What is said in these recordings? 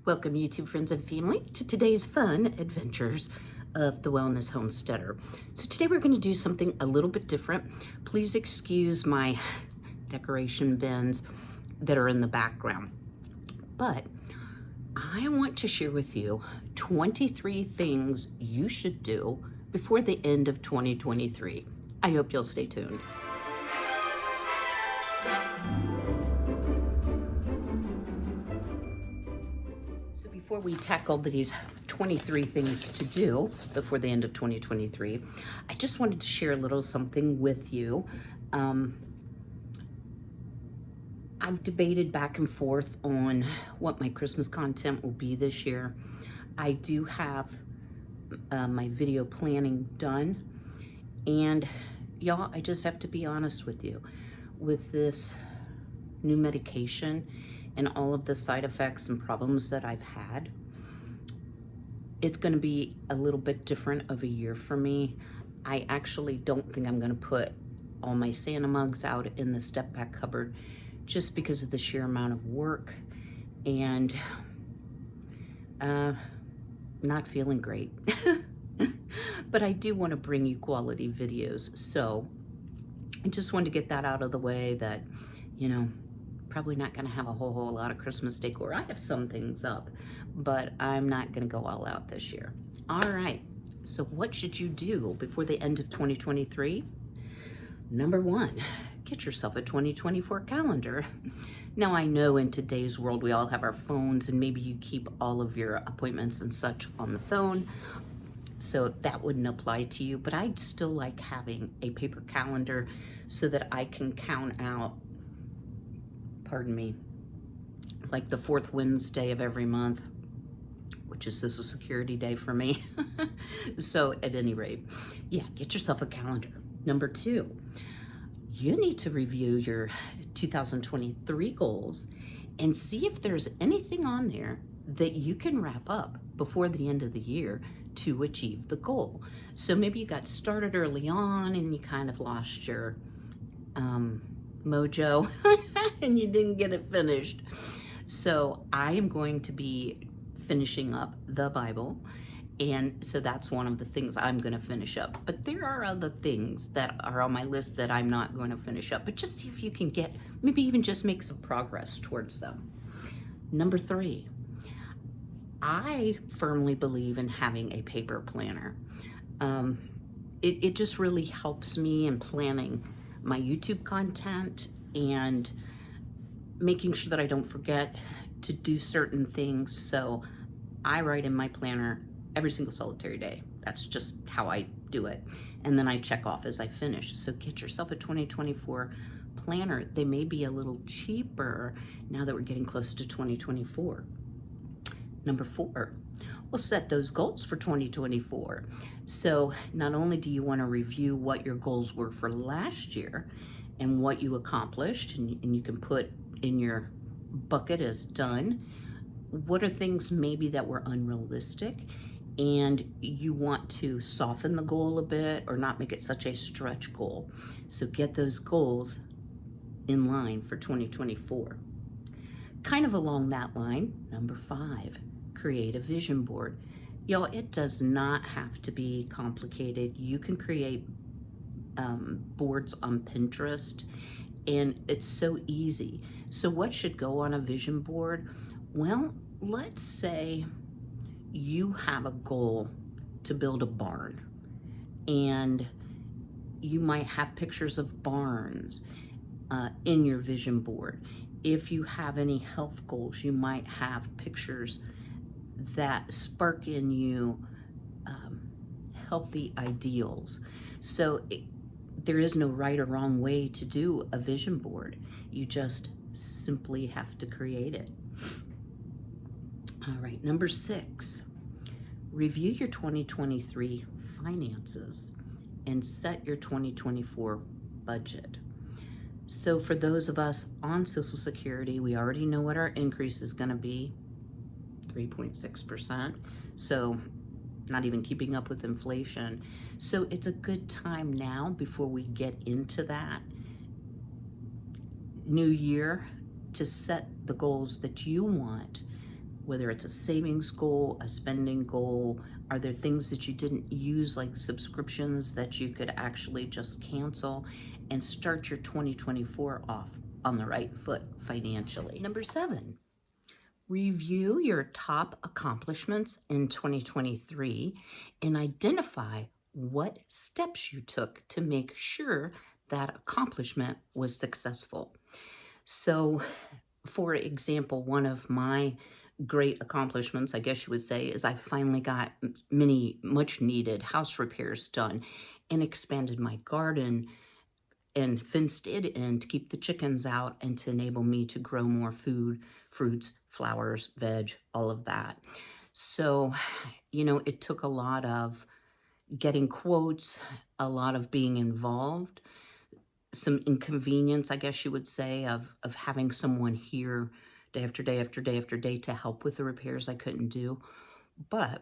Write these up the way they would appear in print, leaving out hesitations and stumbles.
Welcome, YouTube friends and family, to today's fun adventures of the Wellness Homesteader. So today we're going to do something a little bit different. Please excuse my decoration bins that are in the background. But I want to share with you 23 things you should do before the end of 2023. I hope you'll stay tuned. So before we tackle these 23 things to do before the end of 2023, I just wanted to share a little something with you. I've debated back and forth on what my Christmas content will be this year. I do have my video planning done, and y'all, I just have to be honest with you. With this new medication and all of the side effects and problems that I've had, it's going to be a little bit different of a year for me. I actually don't think I'm going to put all my Santa mugs out in the step back cupboard just because of the sheer amount of work and not feeling great. But I do want to bring you quality videos, so I just wanted to get that out of the way that, you know, probably not going to have a whole lot of Christmas decor. I have some things up, but I'm not going to go all out this year. All right, so what should you do before the end of 2023? Number one, get yourself a 2024 calendar. Now, I know in today's world we all have our phones, and maybe you keep all of your appointments and such on the phone, so that wouldn't apply to you, but I'd still like having a paper calendar so that I can count out, pardon me, like the fourth Wednesday of every month, which is Social Security Day for me. So at any rate, yeah, get yourself a calendar. Number two, you need to review your 2023 goals and see if there's anything on there that you can wrap up before the end of the year to achieve the goal. So maybe you got started early on and you kind of lost your mojo and you didn't get it finished. So I am going to be finishing up the Bible, and so that's one of the things I'm going to finish up. But there are other things that are on my list that I'm not going to finish up, but just see if you can get, maybe even just make some progress towards them. Number three, I firmly believe in having a paper planner. It just really helps me in planning my YouTube content and making sure that I don't forget to do certain things. So I write in my planner every single solitary day. That's just how I do it. And then I check off as I finish. So get yourself a 2024 planner. They may be a little cheaper now that we're getting close to 2024. Number four, we'll set those goals for 2024. So not only do you want to review what your goals were for last year and what you accomplished, and you can put in your bucket as done, what are things maybe that were unrealistic and you want to soften the goal a bit or not make it such a stretch goal. So get those goals in line for 2024. Kind of along that line, number five, create a vision board. Y'all, it does not have to be complicated. You can create boards on Pinterest, and it's so easy. So what should go on a vision board? Well, let's say you have a goal to build a barn, and you might have pictures of barns in your vision board. If you have any health goals, you might have pictures that spark in you healthy ideals. So there is no right or wrong way to do a vision board. You just simply have to create it. All right, number six, review your 2023 finances and set your 2024 budget. So for those of us on Social Security, we already know what our increase is going to be, 3.6%. So not even keeping up with inflation. So it's a good time now, before we get into that new year, to set the goals that you want whether it's a savings goal, a spending goal. Are there things that you didn't use, like subscriptions, that you could actually just cancel and start your 2024 off on the right foot financially? Number 7, review your top accomplishments in 2023 and identify what steps you took to make sure that accomplishment was successful. So, for example, one of my great accomplishments, I guess you would say, is I finally got many much needed house repairs done and expanded my garden and fenced it in to keep the chickens out and to enable me to grow more food, fruits, flowers, veg, all of that. So, it took a lot of getting quotes, a lot of being involved, some inconvenience, I guess you would say, of having someone here day after day after day after day to help with the repairs I couldn't do. But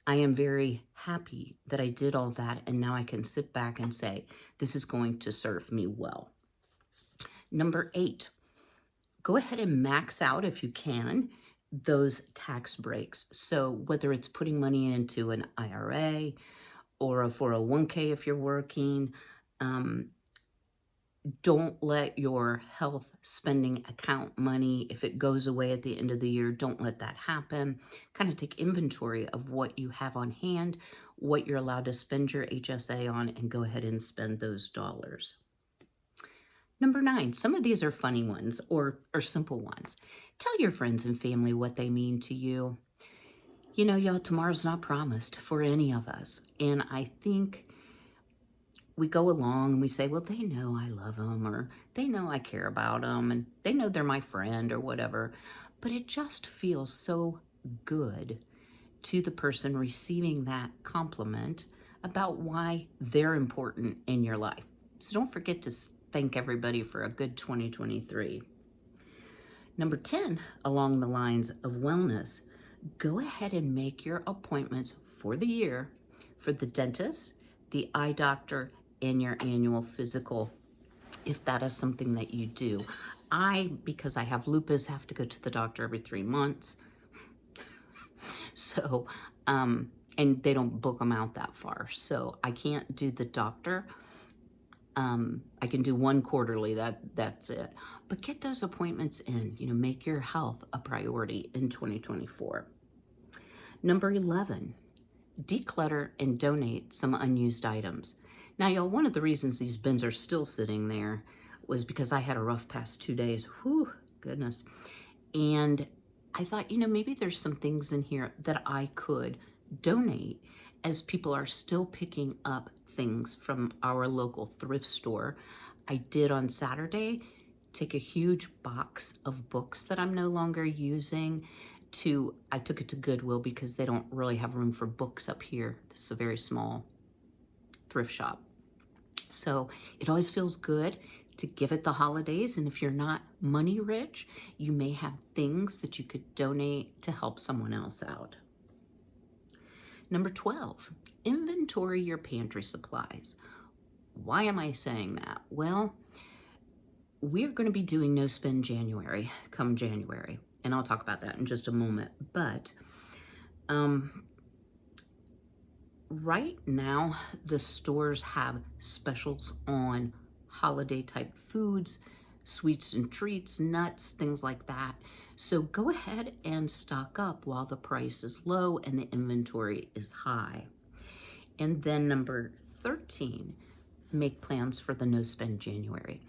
I am very happy that I did all that, and now I can sit back and say, this is going to serve me well. Number 8, go ahead and max out, if you can, those tax breaks. So whether it's putting money into an IRA or a 401k if you're working, don't let your health spending account money, if it goes away at the end of the year, don't let that happen. Kind of take inventory of what you have on hand, what you're allowed to spend your HSA on, and go ahead and spend those dollars. Number 9, some of these are funny ones or simple ones. Tell your friends and family what they mean to you. Y'all, tomorrow's not promised for any of us. And I think we go along and we say, well, they know I love them, or they know I care about them, and they know they're my friend or whatever. But it just feels so good to the person receiving that compliment about why they're important in your life. So don't forget to thank everybody for a good 2023. Number 10, along the lines of wellness, go ahead and make your appointments for the year for the dentist, the eye doctor, and your annual physical, if that is something that you do. Because I have lupus, have to go to the doctor every 3 months. So, and they don't book them out that far. So I can't do the doctor. I can do one quarterly, that's it. But get those appointments in, make your health a priority in 2024. Number 11, declutter and donate some unused items. Now, y'all, one of the reasons these bins are still sitting there was because I had a rough past 2 days. Whew, goodness. And I thought, maybe there's some things in here that I could donate, as people are still picking up things from our local thrift store. I did on Saturday take a huge box of books that I'm no longer using I took it to Goodwill because they don't really have room for books up here. This is a very small thrift shop. So it always feels good to give it the holidays. And if you're not money rich, you may have things that you could donate to help someone else out. Number 12, inventory your pantry supplies. Why am I saying that? Well, we're going to be doing No Spend January come January. And I'll talk about that in just a moment. But right now, the stores have specials on holiday type foods, sweets and treats, nuts, things like that. So go ahead and stock up while the price is low and the inventory is high. And then number 13, make plans for the No Spend January.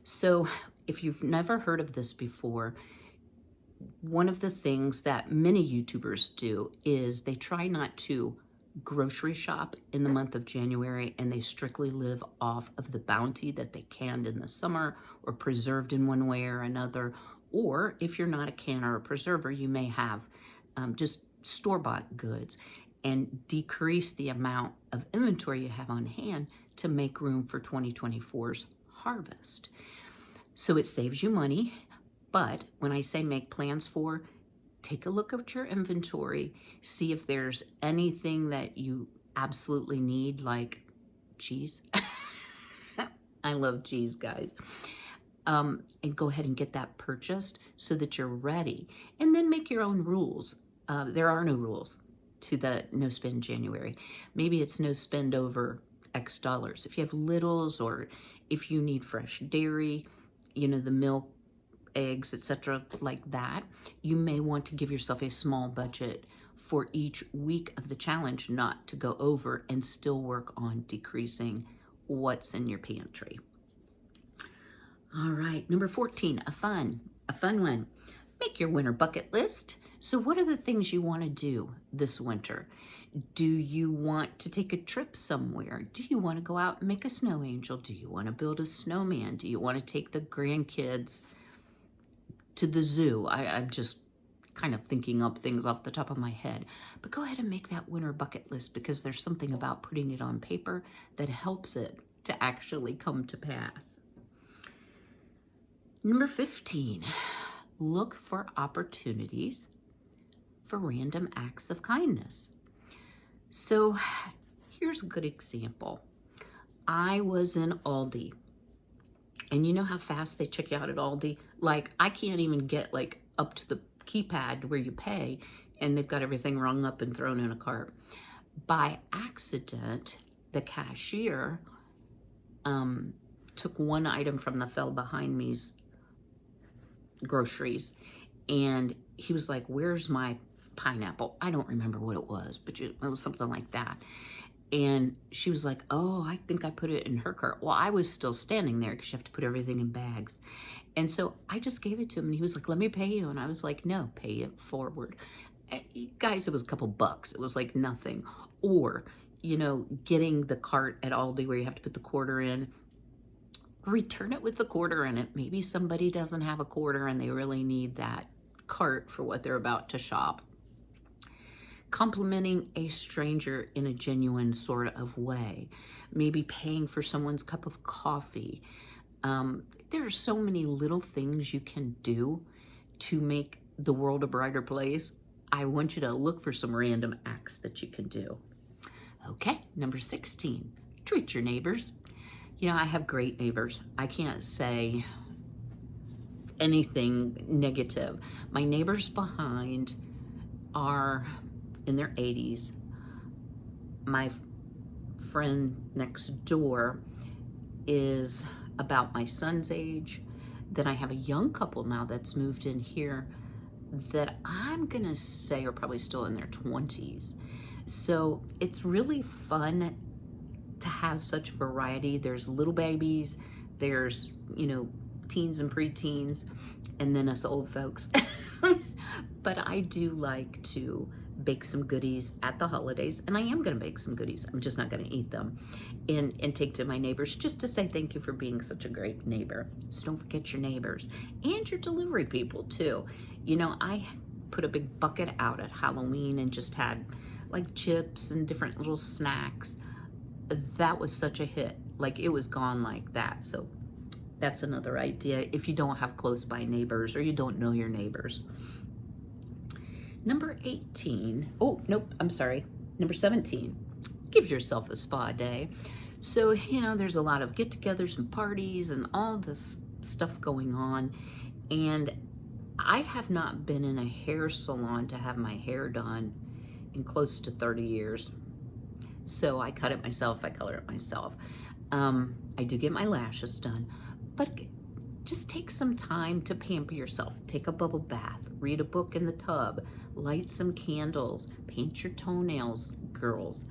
So if you've never heard of this before, one of the things that many YouTubers do is they try not to grocery shop in the month of January, and they strictly live off of the bounty that they canned in the summer or preserved in one way or another. Or if you're not a canner or a preserver, you may have just store-bought goods, and decrease the amount of inventory you have on hand to make room for 2024's harvest. So it saves you money. But when I say make plans for, take a look at your inventory, see if there's anything that you absolutely need, like cheese. I love cheese, guys. and go ahead and get that purchased so that you're ready. And then make your own rules. There are no rules to the no spend January. Maybe it's no spend over X dollars. If you have littles, or if you need fresh dairy, you know, the milk, eggs, etc., like that, you may want to give yourself a small budget for each week of the challenge, not to go over, and still work on decreasing what's in your pantry. All right, number 14, a fun one. Make your winter bucket list. So what are the things you want to do this winter? Do you want to take a trip somewhere? Do you want to go out and make a snow angel? Do you want to build a snowman? Do you want to take the grandkids to the zoo? I'm just kind of thinking up things off the top of my head. But go ahead and make that winter bucket list, because there's something about putting it on paper that helps it to actually come to pass. Number 15, look for opportunities for random acts of kindness. So here's a good example. I was in Aldi, and you know how fast they check you out at Aldi? Like, I can't even get like up to the keypad where you pay, and they've got everything rung up and thrown in a cart. By accident, the cashier took one item from the fell behind me's groceries, and he was like, "Where's my pineapple?" I don't remember what it was, but it was something like that. And she was like, "Oh, I think I put it in her cart." Well, I was still standing there because you have to put everything in bags. And so I just gave it to him, and he was like, "Let me pay you." And I was like, "No, pay it forward." Guys, it was a couple bucks. It was like nothing. Or, you know, getting the cart at Aldi where you have to put the quarter in, return it with the quarter in it. Maybe somebody doesn't have a quarter and they really need that cart for what they're about to shop. Complimenting a stranger in a genuine sort of way. Maybe paying for someone's cup of coffee. There are so many little things you can do to make the world a brighter place. I want you to look for some random acts that you can do. Okay, number 16, treat your neighbors. You know, I have great neighbors. I can't say anything negative. My neighbors behind are in their 80s. My friend next door is about my son's age. Then I have a young couple now that's moved in here that I'm gonna say are probably still in their 20s. So it's really fun to have such variety. There's little babies, there's, you know, teens and preteens, and then us old folks. But I do like to bake some goodies at the holidays, and I am gonna bake some goodies. I'm just not gonna eat them, and take to my neighbors just to say thank you for being such a great neighbor. So don't forget your neighbors and your delivery people too. You know, I put a big bucket out at Halloween and just had like chips and different little snacks. That was such a hit. Like, it was gone like that. So that's another idea if you don't have close by neighbors or you don't know your neighbors. Number 18, oh, nope, I'm sorry. Number 17, give yourself a spa day. So, you know, there's a lot of get-togethers and parties and all this stuff going on. And I have not been in a hair salon to have my hair done in close to 30 years. So I cut it myself, I color it myself. I do get my lashes done, but just take some time to pamper yourself. Take a bubble bath, read a book in the tub, light some candles, paint your toenails, girls.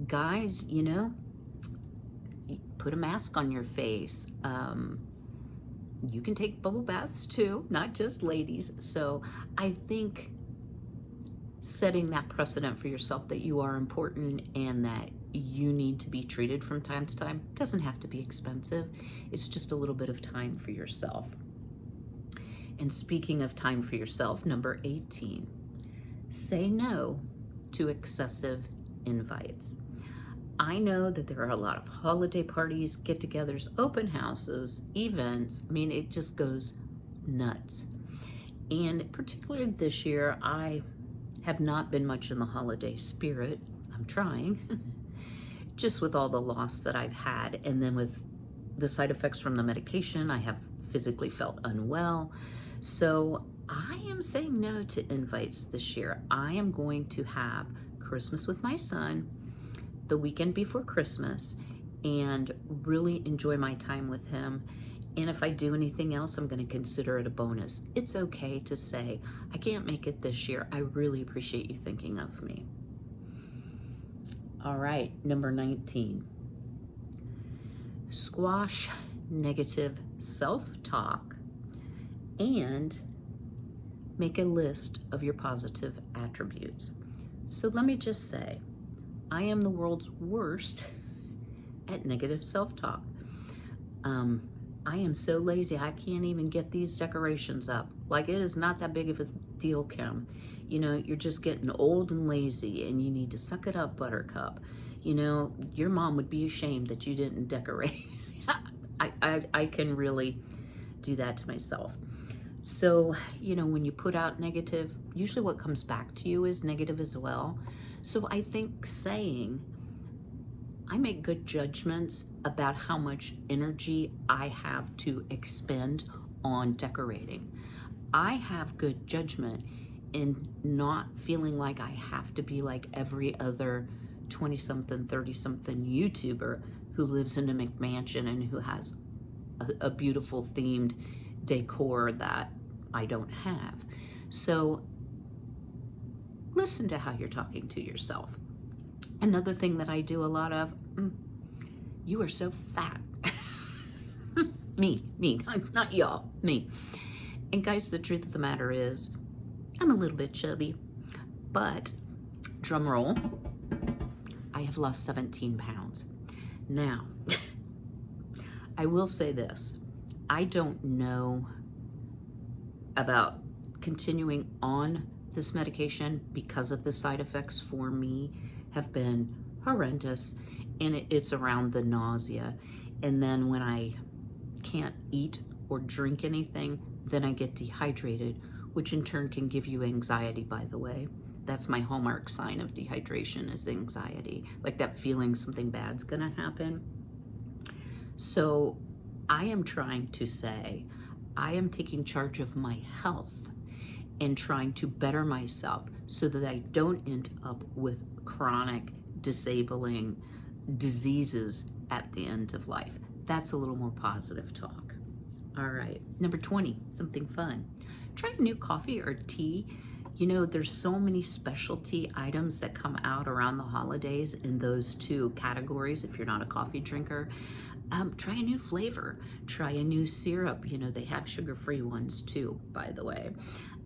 Guys, you know, put a mask on your face. You can take bubble baths too, not just ladies. So I think setting that precedent for yourself that you are important and that you need to be treated from time to time doesn't have to be expensive. It's just a little bit of time for yourself. And speaking of time for yourself, number 18, say no to excessive invites. I know that there are a lot of holiday parties, get-togethers, open houses, events. I mean, it just goes nuts. And particularly this year, I have not been much in the holiday spirit. I'm trying. Just with all the loss that I've had, and then with the side effects from the medication, I have physically felt unwell. So I am saying no to invites this year. I am going to have Christmas with my son the weekend before Christmas and really enjoy my time with him. And if I do anything else, I'm going to consider it a bonus. It's okay to say, I can't make it this year. I really appreciate you thinking of me. All right, number 19. Squash negative self-talk and make a list of your positive attributes. So let me just say, I am the world's worst at negative self-talk. I am so lazy, I can't even get these decorations up. Like, it is not that big of a deal, Kym. You know, you're just getting old and lazy and you need to suck it up, Buttercup. You know, your mom would be ashamed that you didn't decorate. I can really do that to myself. So, you know, when you put out negative, usually what comes back to you is negative as well. So I think saying, I make good judgments about how much energy I have to expend on decorating. I have good judgment in not feeling like I have to be like every other 20-something, 30-something YouTuber who lives in a McMansion and who has a beautiful themed decor that I don't have. So listen to how you're talking to yourself. Another thing that I do a lot of, you are so fat. me, not y'all, me. And guys, the truth of the matter is, I'm a little bit chubby, but drum roll, I have lost 17 pounds. Now, I will say this, I don't know about continuing on this medication because of the side effects for me have been horrendous, and it's around the nausea. And then when I can't eat or drink anything, then I get dehydrated, which in turn can give you anxiety, by the way. That's my hallmark sign of dehydration, is anxiety, like that feeling something bad's gonna happen. So I am trying to say, I am taking charge of my health and trying to better myself so that I don't end up with chronic, disabling diseases at the end of life. That's a little more positive talk. All right, number 20, something fun. Try a new coffee or tea. You know, there's so many specialty items that come out around the holidays in those two categories if you're not a coffee drinker. Try a new flavor, try a new syrup. You know, they have sugar-free ones too, by the way.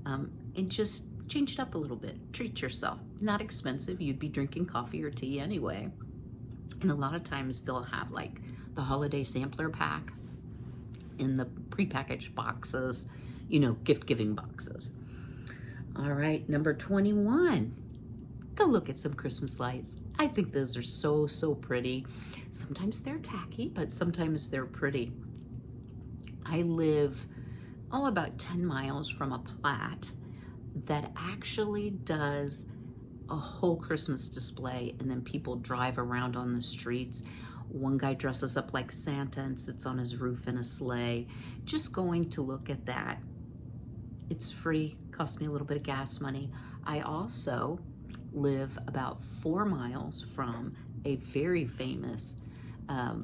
And just change it up a little bit, treat yourself. Not expensive, you'd be drinking coffee or tea anyway. And a lot of times they'll have like the holiday sampler pack in the prepackaged boxes, you know, gift-giving boxes. All right, number 21. Go look at some Christmas lights. I think those are so, so pretty. Sometimes they're tacky, but sometimes they're pretty. I live, about 10 miles from a Platt that actually does a whole Christmas display, and then people drive around on the streets. One guy dresses up like Santa and sits on his roof in a sleigh. Just going to look at that. It's free, costs me a little bit of gas money. I also live about 4 miles from a very famous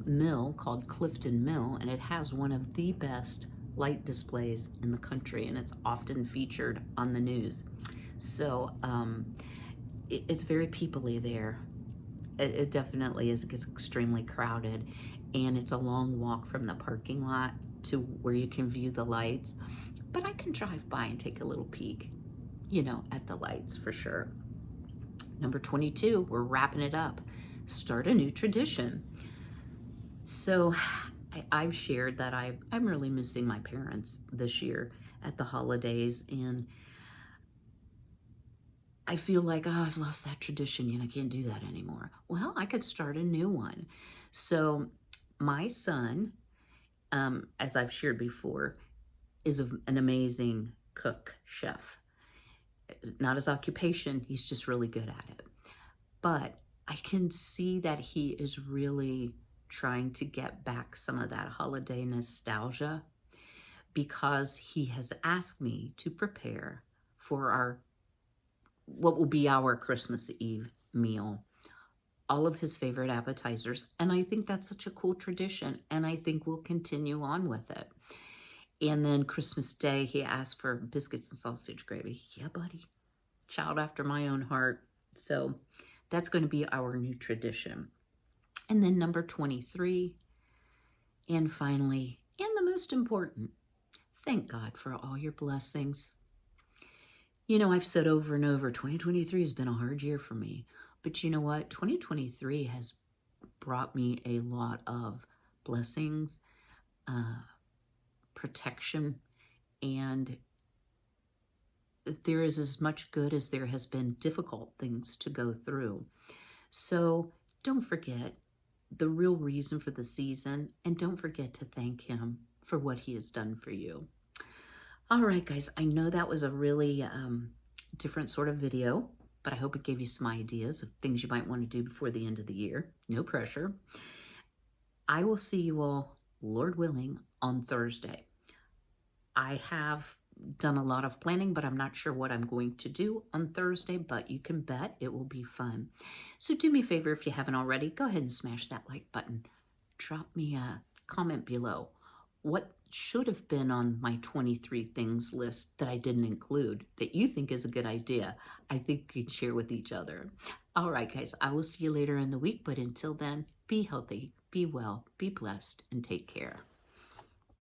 mill called Clifton Mill, and it has one of the best light displays in the country, and it's often featured on the news. So it's very people-y there. It definitely is. It gets extremely crowded, and it's a long walk from the parking lot to where you can view the lights. But I can drive by and take a little peek, you know, at the lights for sure. Number 22, we're wrapping it up. Start a new tradition. So I've shared that I'm really missing my parents this year at the holidays, and I feel like, I've lost that tradition, you know, I can't do that anymore. Well, I could start a new one. So my son, as I've shared before, is an amazing cook, chef. Not his occupation, he's just really good at it. But I can see that he is really trying to get back some of that holiday nostalgia. because he has asked me to prepare for what will be our Christmas Eve meal, all of his favorite appetizers. And I think that's such a cool tradition, and I think we'll continue on with it. And then Christmas Day, he asked for biscuits and sausage gravy. Yeah, buddy. Child after my own heart. So that's going to be our new tradition. And then number 23, and finally, and the most important, thank God for all your blessings. You know, I've said over and over, 2023 has been a hard year for me. But you know what? 2023 has brought me a lot of blessings, protection, and there is as much good as there has been difficult things to go through. So don't forget the real reason for the season, and don't forget to thank him for what he has done for you. All right, guys, I know that was a really different sort of video, but I hope it gave you some ideas of things you might want to do before the end of the year. No pressure. I will see you all, Lord willing, on Thursday. I have done a lot of planning, but I'm not sure what I'm going to do on Thursday, but you can bet it will be fun. So do me a favor, if you haven't already, go ahead and smash that like button. Drop me a comment below. What should have been on my 23 things list that I didn't include that you think is a good idea? I think we can share with each other. All right, guys, I will see you later in the week, but until then, be healthy, be well, be blessed, and take care.